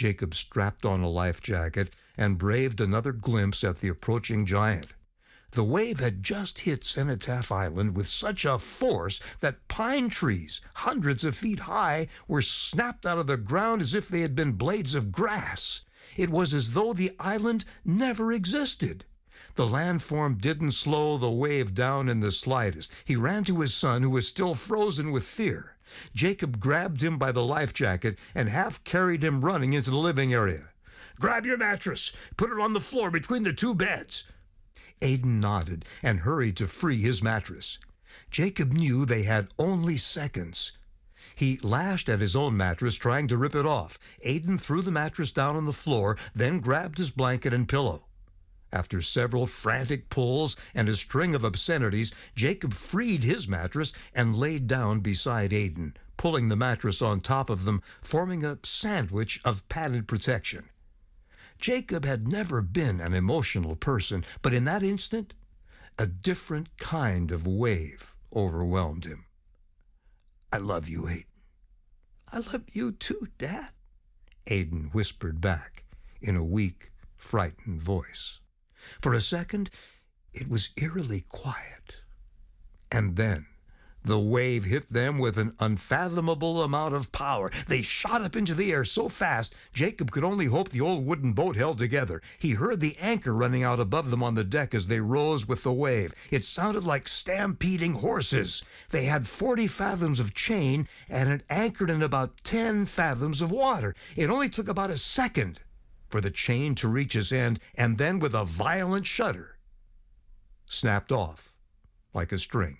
Jacob strapped on a life jacket and braved another glimpse at the approaching giant. The wave had just hit Cenotaph Island with such a force that pine trees, hundreds of feet high, were snapped out of the ground as if they had been blades of grass. It was as though the island never existed. The landform didn't slow the wave down in the slightest. He ran to his son, who was still frozen with fear. Jacob grabbed him by the life jacket and half carried him running into the living area. "Grab your mattress. Put it on the floor between the two beds." Aiden nodded and hurried to free his mattress. Jacob knew they had only seconds. He lashed at his own mattress, trying to rip it off. Aiden threw the mattress down on the floor, then grabbed his blanket and pillow. After several frantic pulls and a string of obscenities, Jacob freed his mattress and laid down beside Aiden, pulling the mattress on top of them, forming a sandwich of padded protection. Jacob had never been an emotional person, but in that instant, a different kind of wave overwhelmed him. "I love you, Aiden." "I love you too, Dad," Aiden whispered back in a weak, frightened voice. For a second, it was eerily quiet. And then the wave hit them with an unfathomable amount of power. They shot up into the air so fast, Jacob could only hope the old wooden boat held together. He heard the anchor running out above them on the deck as they rose with the wave. It sounded like stampeding horses. They had 40 fathoms of chain and it anchored in about 10 fathoms of water. It only took about a second for the chain to reach its end, and then with a violent shudder, snapped off like a string.